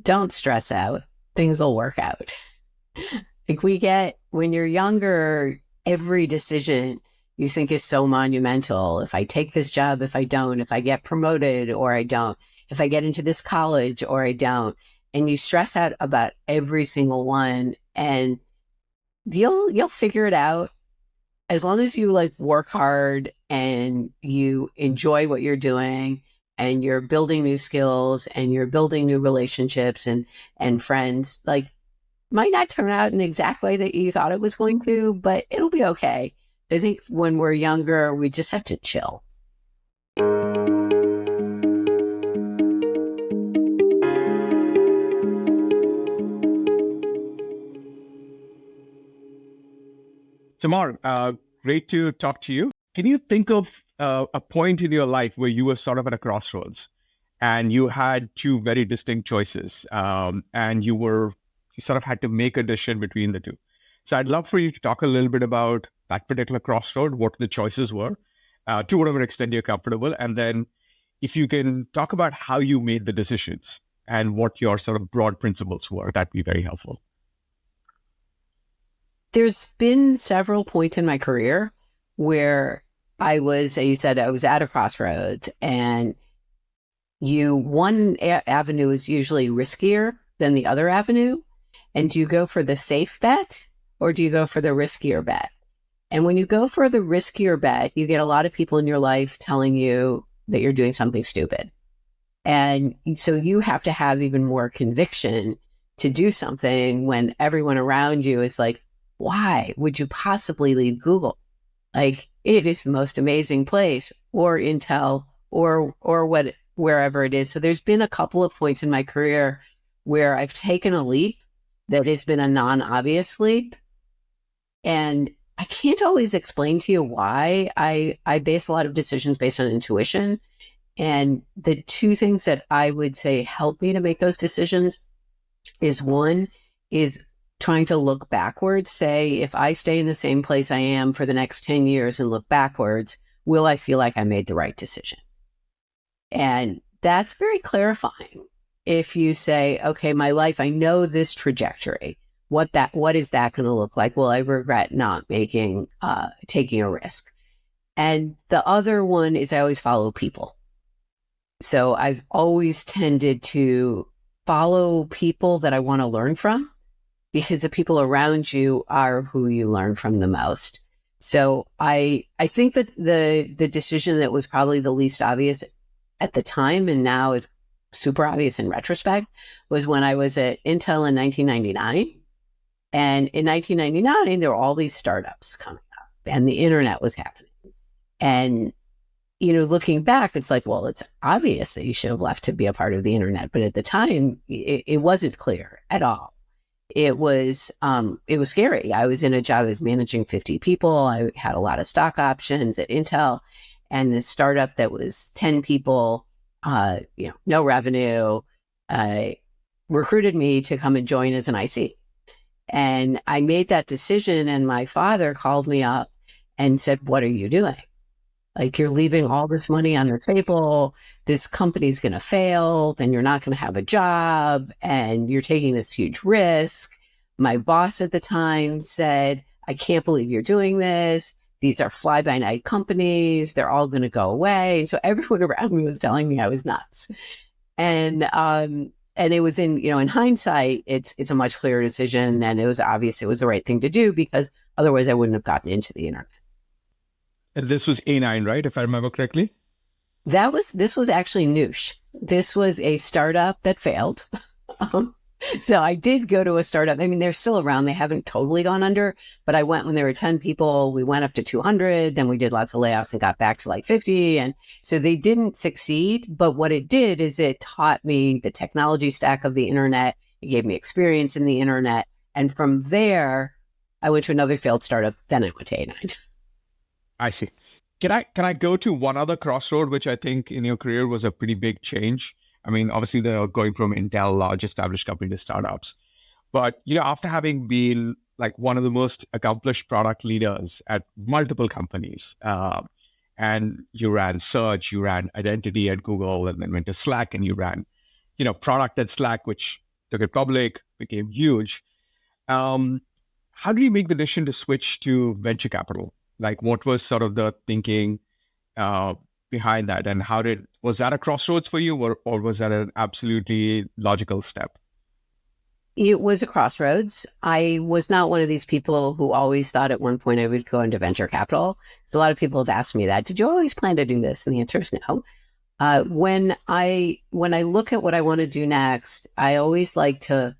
don't stress out. Things will work out. When you're younger, every decision you think is so monumental. If I take this job, if I don't, if I get promoted or I don't, if I get into this college or I don't, and you stress out about every single one, and you'll figure it out as long as you like work hard and you enjoy what you're doing and you're building new skills and you're building new relationships and friends. Like, might not turn out in the exact way that you thought it was going to, but it'll be okay. I think when we're younger, we just have to chill. Tamar, great to talk to you. Can you think of a point in your life where you were sort of at a crossroads and you had two very distinct choices, and you sort of had to make a decision between the two? So I'd love for you to talk a little bit about that particular crossroad, what the choices were, to whatever extent you're comfortable. And then if you can talk about how you made the decisions and what your sort of broad principles were, that'd be very helpful. There's been several points in my career where I was, you said, I was at a crossroads, and one avenue is usually riskier than the other avenue. And do you go for the safe bet or do you go for the riskier bet? And when you go for the riskier bet, you get a lot of people in your life telling you that you're doing something stupid. And so you have to have even more conviction to do something when everyone around you is like, why would you possibly leave Google? Like, it is the most amazing place, or Intel, or wherever it is. So there's been a couple of points in my career where I've taken a leap that has been a non-obvious leap. And I can't always explain to you why. I base a lot of decisions based on intuition. And the two things that I would say help me to make those decisions is, one is trying to look backwards. Say, if I stay in the same place I am for the next 10 years and look backwards, will I feel like I made the right decision? And that's very clarifying. If you say, okay, my life, I know this trajectory. What is that going to look like? Well, I regret not taking a risk. And the other one is I always follow people. So I've always tended to follow people that I want to learn from, because the people around you are who you learn from the most. So I think that the decision that was probably the least obvious at the time, and now is super obvious in retrospect, was when I was at Intel in 1999. And in 1999, there were all these startups coming up and the internet was happening. And, looking back, it's like, well, it's obvious that you should have left to be a part of the internet. But at the time, it wasn't clear at all. It was scary. I was in a job, I was managing 50 people. I had a lot of stock options at Intel, and this startup that was 10 people, no revenue, recruited me to come and join as an IC. And I made that decision, and my father called me up and said, what are you doing? Like, you're leaving all this money on the table. This company's going to fail. Then you're not going to have a job, and you're taking this huge risk. My boss at the time said, I can't believe you're doing this. These are fly-by-night companies. They're all going to go away. And so everyone around me was telling me I was nuts. And it was in hindsight, it's a much clearer decision, and it was obvious it was the right thing to do, because otherwise I wouldn't have gotten into the internet. And this was A9, right? If I remember correctly? This was actually Noosh. This was a startup that failed. So I did go to a startup. I mean, they're still around. They haven't totally gone under, but I went when there were 10 people. We went up to 200. Then we did lots of layoffs and got back to like 50. And so they didn't succeed. But what it did is it taught me the technology stack of the internet. It gave me experience in the internet. And from there, I went to another failed startup. Then I went to A9. I see. Can I go to one other crossroad, which I think in your career was a pretty big change? I mean, obviously they're going from Intel, large established company, to startups. But, after having been like one of the most accomplished product leaders at multiple companies, and you ran search, you ran identity at Google, and then went to Slack, and you ran, product at Slack, which took it public, became huge. Um, how did you make the decision to switch to venture capital? Like, what was sort of the thinking uh, behind that, and was that a crossroads for you, or was that an absolutely logical step? It was a crossroads. I was not one of these people who always thought at one point I would go into venture capital. So a lot of people have asked me that. Did you always plan to do this? And the answer is no. When I look at what I want to do next, I always like to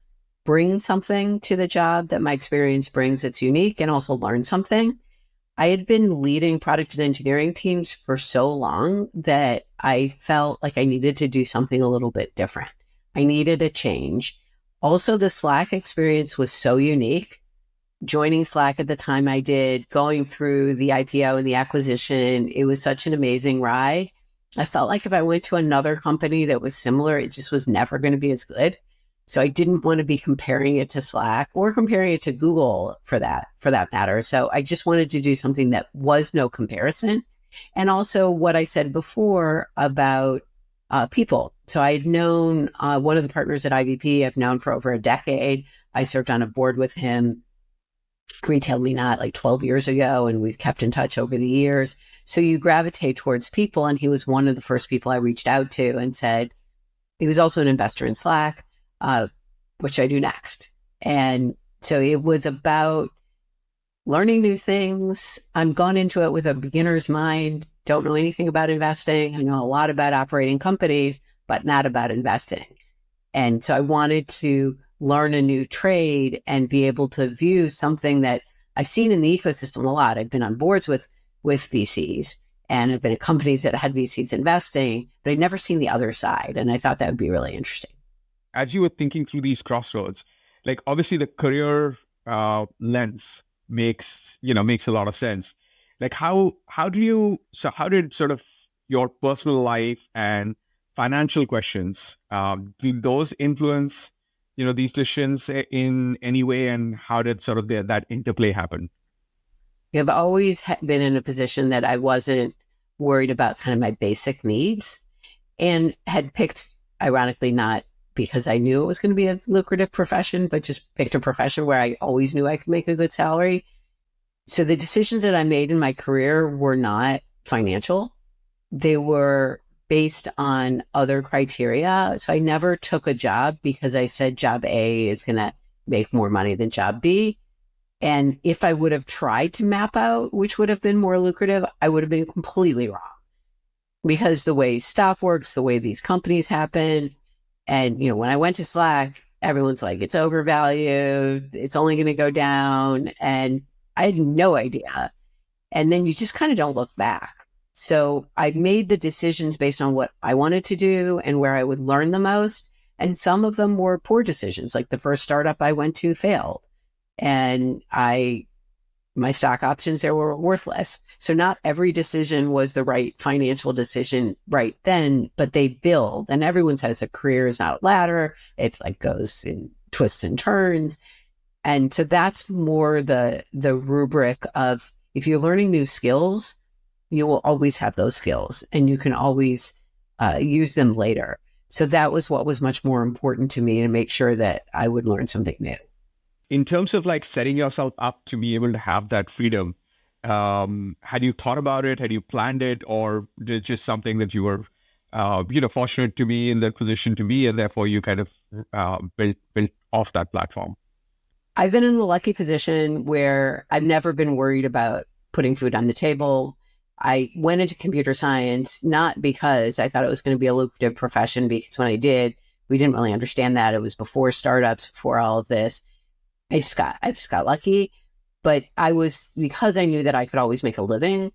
bring something to the job that my experience brings that's unique, and also learn something. I had been leading product and engineering teams for so long that I felt like I needed to do something a little bit different. I needed a change. Also, the Slack experience was so unique. Joining Slack at the time I did, going through the IPO and the acquisition, it was such an amazing ride. I felt like if I went to another company that was similar, it just was never going to be as good. So I didn't want to be comparing it to Slack or comparing it to Google for that matter. So I just wanted to do something that was no comparison. And also what I said before about people. So I had known one of the partners at IVP, I've known for over a decade. I served on a board with him, Retail Me Not, like 12 years ago, and we've kept in touch over the years. So you gravitate towards people, and he was one of the first people I reached out to and said, he was also an investor in Slack, which I do next. And so it was about learning new things. I'm gone into it with a beginner's mind, don't know anything about investing. I know a lot about operating companies, but not about investing. And so I wanted to learn a new trade and be able to view something that I've seen in the ecosystem a lot. I've been on boards with VCs, and I've been at companies that had VCs investing, but I'd never seen the other side. And I thought that would be really interesting. As you were thinking through these crossroads, like obviously the career lens makes a lot of sense. Like how did sort of your personal life and financial questions, do those influence these decisions in any way, and how did sort of that interplay happen? I've always been in a position that I wasn't worried about kind of my basic needs, and had picked, ironically, not because I knew it was going to be a lucrative profession, but just picked a profession where I always knew I could make a good salary. So the decisions that I made in my career were not financial. They were based on other criteria. So I never took a job because I said job A is going to make more money than job B. And if I would have tried to map out which would have been more lucrative, I would have been completely wrong. Because the way stock works, the way these companies happen, and when I went to Slack, everyone's like, it's overvalued, it's only going to go down. And I had no idea. And then you just kind of don't look back. So I made the decisions based on what I wanted to do and where I would learn the most. And some of them were poor decisions. Like the first startup I went to failed. And my stock options there were worthless. So not every decision was the right financial decision right then, but they build. And everyone says a career is not a ladder. It's like goes in twists and turns. And so that's more the rubric of, if you're learning new skills, you will always have those skills and you can always use them later. So that was what was much more important to me, to make sure that I would learn something new. In terms of like setting yourself up to be able to have that freedom, had you thought about it? Had you planned it? Or is it just something that you were, fortunate to be in that position to be, and therefore you kind of built off that platform? I've been in the lucky position where I've never been worried about putting food on the table. I went into computer science, not because I thought it was going to be a lucrative profession, because when I did, we didn't really understand that. It was before startups, before all of this. I just got lucky, but because I knew that I could always make a living,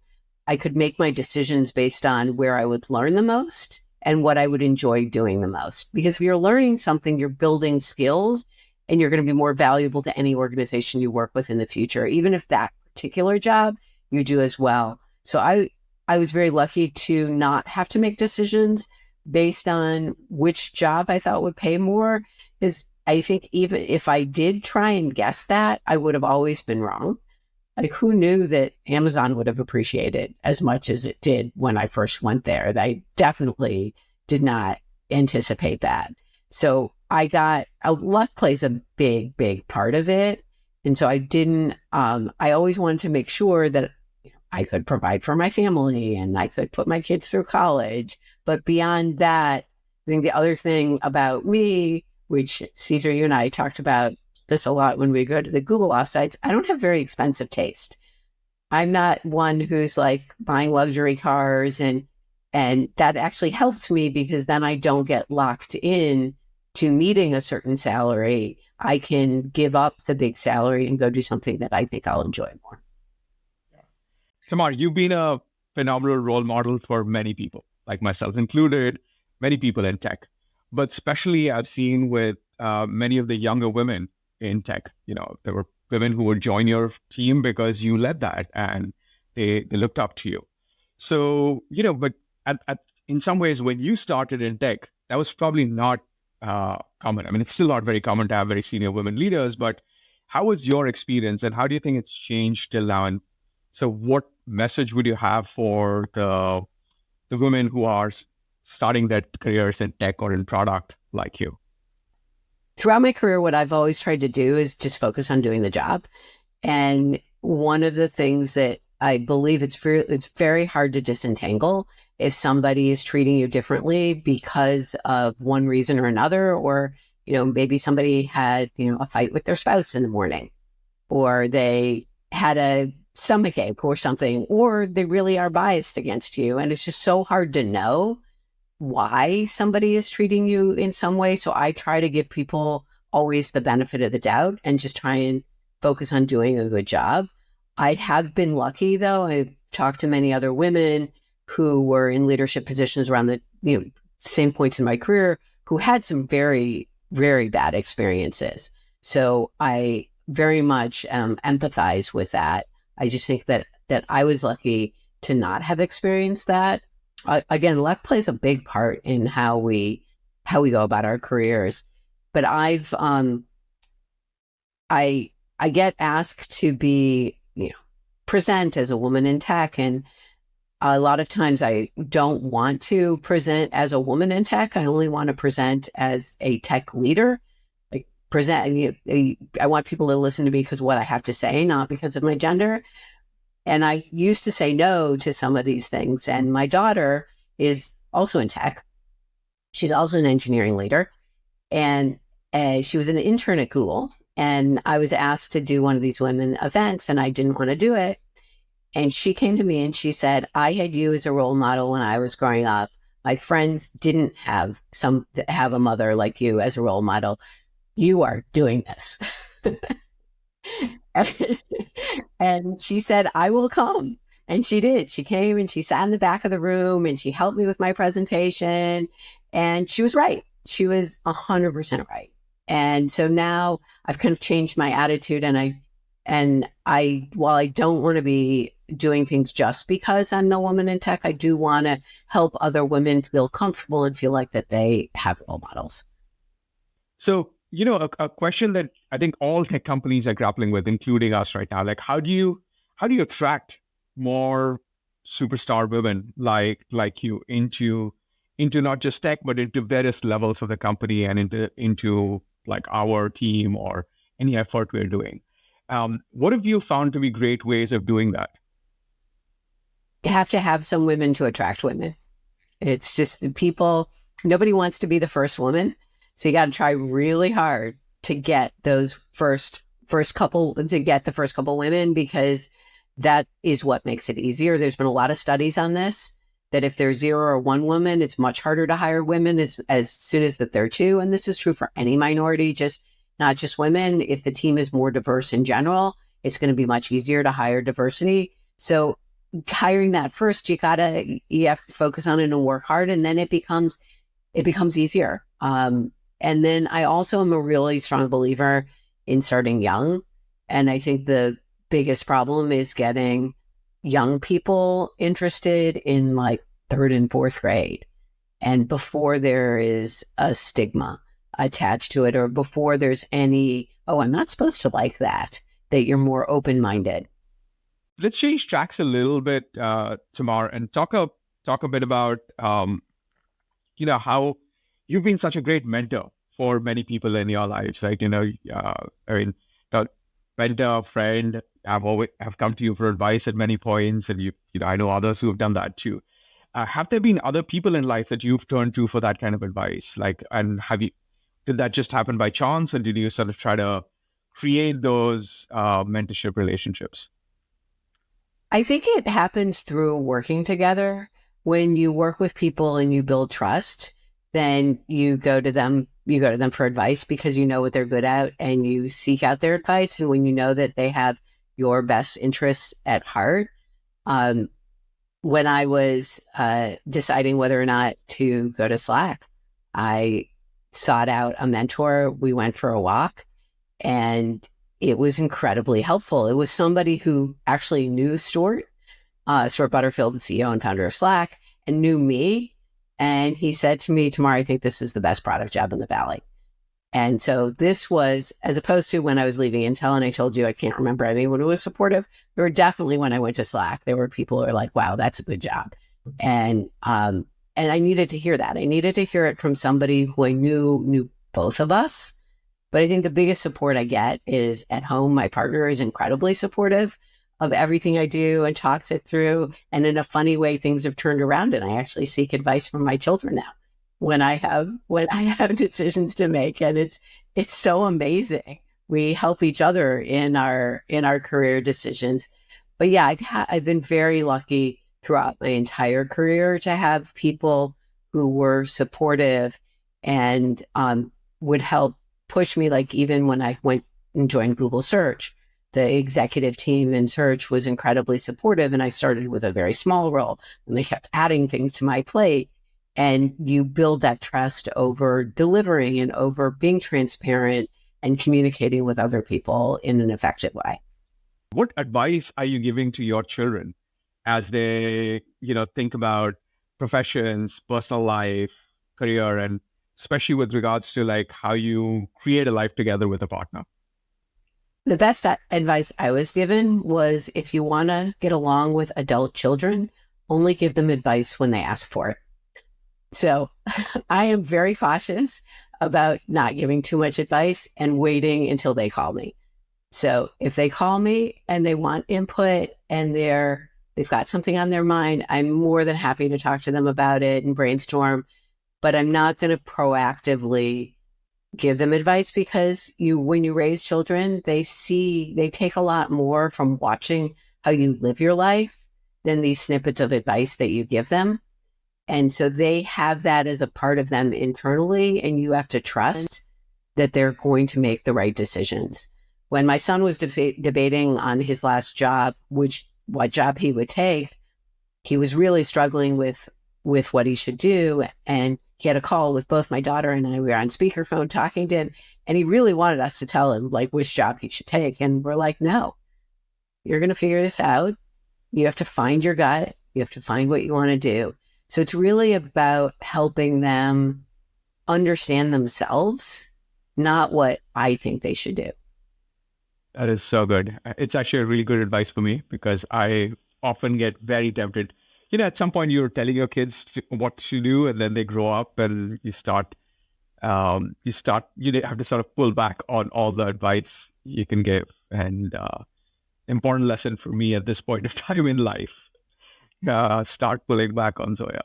I could make my decisions based on where I would learn the most and what I would enjoy doing the most. Because if you're learning something, you're building skills, and you're going to be more valuable to any organization you work with in the future, even if that particular job you do as well. So I was very lucky to not have to make decisions based on which job I thought would pay more, because I think even if I did try and guess that, I would have always been wrong. Like, who knew that Amazon would have appreciated as much as it did when I first went there? I definitely did not anticipate that. So luck plays a big, big part of it. And so I always wanted to make sure that I could provide for my family and I could put my kids through college. But beyond that, I think the other thing about me, which Caesar, you and I talked about this a lot when we go to the Google offsites, I don't have very expensive taste. I'm not one who's like buying luxury cars, and that actually helps me because then I don't get locked in to meeting a certain salary. I can give up the big salary and go do something that I think I'll enjoy more. Tamar, you've been a phenomenal role model for many people, like myself included, many people in tech. But especially I've seen with many of the younger women in tech, there were women who would join your team because you led that and they looked up to you. So, but in some ways, when you started in tech, that was probably not common. I mean, it's still not very common to have very senior women leaders, but how was your experience and how do you think it's changed till now? And so what message would you have for the women who are starting their careers in tech or in product like you? Throughout my career, what I've always tried to do is just focus on doing the job. And one of the things that I believe it's very hard to disentangle if somebody is treating you differently because of one reason or another, or, maybe somebody had, a fight with their spouse in the morning, or they had a stomach ache or something, or they really are biased against you. And it's just so hard to know why somebody is treating you in some way. So I try to give people always the benefit of the doubt and just try and focus on doing a good job. I have been lucky, though. I've talked to many other women who were in leadership positions around the same points in my career who had some very, very bad experiences. So I very much empathize with that. I just think that I was lucky to not have experienced that. Again, luck plays a big part in how we go about our careers. But I get asked to be, present as a woman in tech, and a lot of times I don't want to present as a woman in tech. I only want to present as a tech leader. Like I want people to listen to me because of what I have to say, not because of my gender. And I used to say no to some of these things. And my daughter is also in tech. She's also an engineering leader. And she was an intern at Google. And I was asked to do one of these women events, and I didn't want to do it. And she came to me and she said, I had you as a role model when I was growing up. My friends didn't have a mother like you as a role model. You are doing this. And she said, I will come. And she did. She came and she sat in the back of the room and she helped me with my presentation. And she was right. She was 100% right. And so now I've kind of changed my attitude, and while I don't want to be doing things just because I'm the woman in tech, I do want to help other women feel comfortable and feel like that they have role models. So, a question that I think all tech companies are grappling with, including us right now, like how do you attract more superstar women like you into not just tech, but into various levels of the company and into like our team or any effort we're doing? What have you found to be great ways of doing that? You have to have some women to attract women. It's just nobody wants to be the first woman. So you got to try really hard to get those first couple women, because that is what makes it easier. There's been a lot of studies on this, that if there's 0 or 1 woman, it's much harder to hire women as soon as that there are 2. And this is true for any minority, not just women. If the team is more diverse in general, it's going to be much easier to hire diversity. So hiring that first, you have to focus on it and work hard, and then it becomes easier. And then I also am a really strong believer in starting young. And I think the biggest problem is getting young people interested in like 3rd and 4th grade, and before there is a stigma attached to it, or before there's any, I'm not supposed to like that you're more open-minded. Let's change tracks a little bit, Tamar, and talk a bit about, how you've been such a great mentor for many people in your lives, right? I mean, a mentor, friend, have come to you for advice at many points, and I know others who have done that too. Have there been other people in life that you've turned to for that kind of advice? And did that just happen by chance, or did you sort of try to create those mentorship relationships? I think it happens through working together. When you work with people and you build trust, then you go to them for advice because you know what they're good at and you seek out their advice. And when you know that they have your best interests at heart, um, when I was deciding whether or not to go to Slack, I sought out a mentor. We went for a walk and it was incredibly helpful. It was somebody who actually knew Stuart Butterfield, the CEO and founder of Slack, and knew me. And he said to me, "Tamar, I think this is the best product job in the Valley." And so this was, as opposed to when I was leaving Intel and I told you I can't remember anyone who was supportive, there were definitely when I went to Slack, there were people who were like, "Wow, that's a good job." And I needed to hear that. I needed to hear it from somebody who I knew both of us. But I think the biggest support I get is at home. My partner is incredibly supportive of everything I do and talks it through. And in a funny way, things have turned around and I actually seek advice from my children now when I have decisions to make. And it's so amazing. We help each other in our career decisions. But yeah, I've been very lucky throughout my entire career to have people who were supportive and would help push me. Like even when I went and joined Google Search, the executive team in search was incredibly supportive. And I started with a very small role and they kept adding things to my plate. And you build that trust over delivering and over being transparent and communicating with other people in an effective way. What advice are you giving to your children as they, think about professions, personal life, career, and especially with regards to like how you create a life together with a partner? The best advice I was given was if you want to get along with adult children, only give them advice when they ask for it. So I am very cautious about not giving too much advice and waiting until they call me. So if they call me and they want input and they've got something on their mind, I'm more than happy to talk to them about it and brainstorm. But I'm not going to proactively give them advice because when you raise children, they take a lot more from watching how you live your life than these snippets of advice that you give them. And so they have that as a part of them internally, and you have to trust that they're going to make the right decisions. When my son was debating on his last job, what job he would take, he was really struggling with what he should do. And he had a call with both my daughter and I. We were on speakerphone talking to him, and he really wanted us to tell him like which job he should take. And we're like, no, you're going to figure this out. You have to find your gut. You have to find what you want to do. So it's really about helping them understand themselves, not what I think they should do. That is so good. It's actually a really good advice for me because I often get very tempted. At some point you're telling your kids what to do and then they grow up and you have to sort of pull back on all the advice you can give. And important lesson for me at this point of time in life. Start pulling back on Zoya.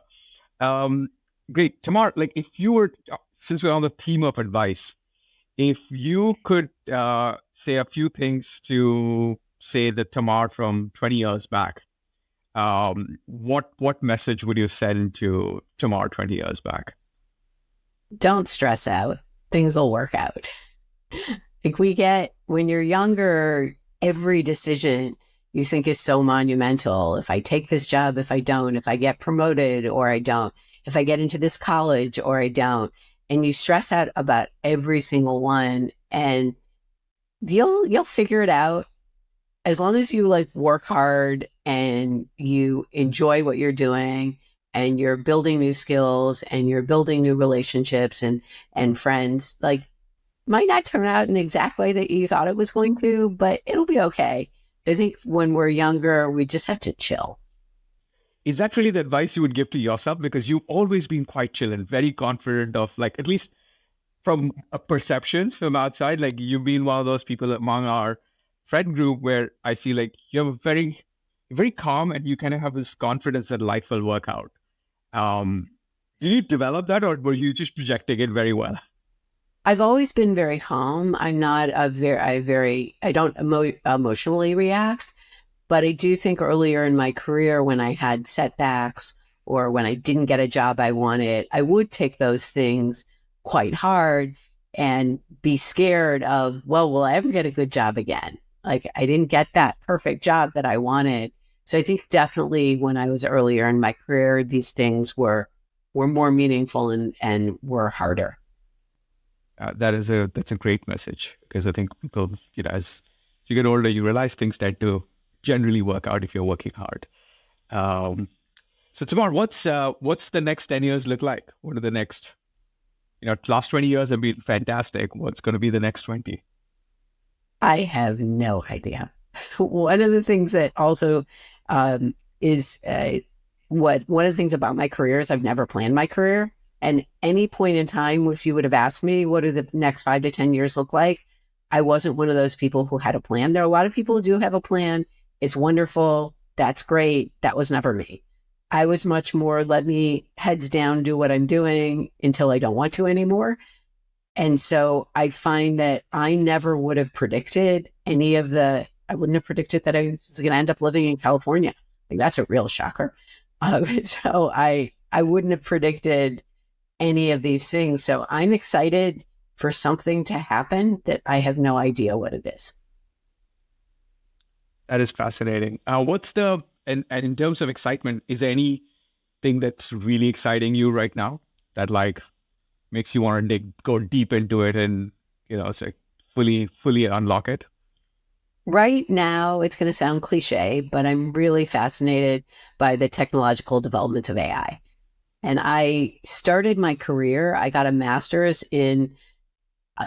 Great. Tamar, like if you were, since we're on the theme of advice, if you could say a few things to say the Tamar from 20 years back, what message would you send to Tamar 20 years back? Don't stress out. Things will work out. When you're younger, every decision you think is so monumental. If I take this job, if I don't, if I get promoted or I don't, if I get into this college or I don't, and you stress out about every single one, and you'll figure it out as long as you like work hard and you enjoy what you're doing and you're building new skills and you're building new relationships and friends. Like, might not turn out in the exact way that you thought it was going to, but it'll be okay. I think when we're younger, we just have to chill. Is that really the advice you would give to yourself? Because you've always been quite chill and very confident of like, at least from perceptions from outside, like you've been one of those people among our friend group where I see like you have a very calm and you kind of have this confidence that life will work out. Um, did you develop that or were you just projecting it very well? I've always been very calm. I'm not a I don't emotionally react, but I do think earlier in my career when I had setbacks or when I didn't get a job I wanted, I would take those things quite hard and be scared of, well, will I ever get a good job again? Like I didn't get that perfect job that I wanted. So I think definitely when I was earlier in my career, these things were more meaningful and were harder. That's a great message because I think people, as you get older, you realize things tend to generally work out if you're working hard. Um, so Tamar, what's the next 10 years look like? What are the next, last 20 years have been fantastic. What's going to be the next 20? I have no idea. One of the things that also is one of the things about my career is I've never planned my career. And any point in time, if you would have asked me, what do the next 5 to 10 years look like? I wasn't one of those people who had a plan. There are a lot of people who do have a plan. It's wonderful. That's great. That was never me. I was much more, let me heads down, do what I'm doing until I don't want to anymore. And so I find that I never would have predicted I wouldn't have predicted that I was going to end up living in California. Like that's a real shocker. So I wouldn't have predicted any of these things. So I'm excited for something to happen that I have no idea what it is. That is fascinating. And in terms of excitement, is there anything that's really exciting you right now that like makes you want to go deep into it and, it's like fully unlock it? Right now, it's going to sound cliche, but I'm really fascinated by the technological developments of AI. And I started my career, I got a master's in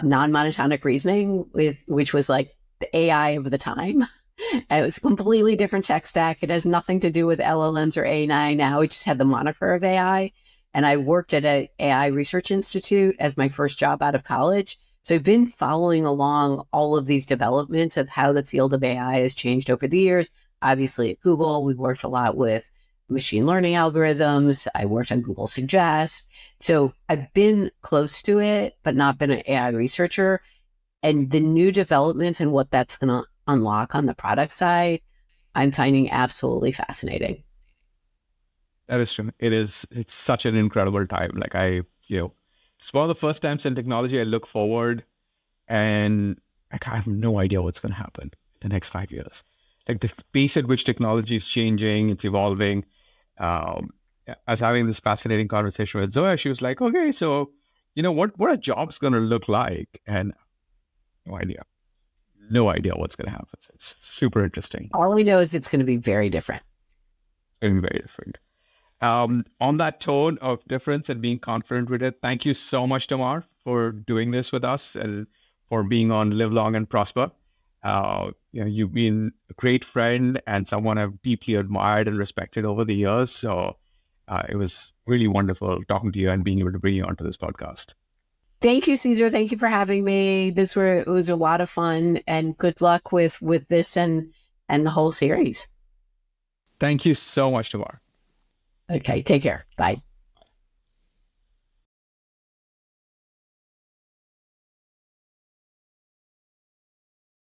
non-monotonic reasoning, which was like the AI of the time. And it was a completely different tech stack. It has nothing to do with LLMs or AI now. It just had the moniker of AI. And I worked at an AI research institute as my first job out of college. So I've been following along all of these developments of how the field of AI has changed over the years. Obviously at Google, we worked a lot with machine learning algorithms. I worked on Google Suggest. So I've been close to it, but not been an AI researcher. And the new developments and what that's going to unlock on the product side, I'm finding absolutely fascinating. That is true. It's such an incredible time. Like it's one of the first times in technology I look forward and like, I have no idea what's going to happen in the next 5 years. Like the pace at which technology is changing, it's evolving. Um, I was having this fascinating conversation with Zoya. She was like, okay, so, what are jobs going to look like? And no idea. No idea what's going to happen. It's super interesting. All I know is it's going to be very different. It's going to be very different. On that tone of difference and being confident with it, thank you so much, Tamar, for doing this with us and for being on Live Long and Prosper. You've been a great friend and someone I've deeply admired and respected over the years. So it was really wonderful talking to you and being able to bring you onto this podcast. Thank you, Caesar. Thank you for having me. It was a lot of fun, and good luck with this and the whole series. Thank you so much, Tamar. Okay, take care. Bye.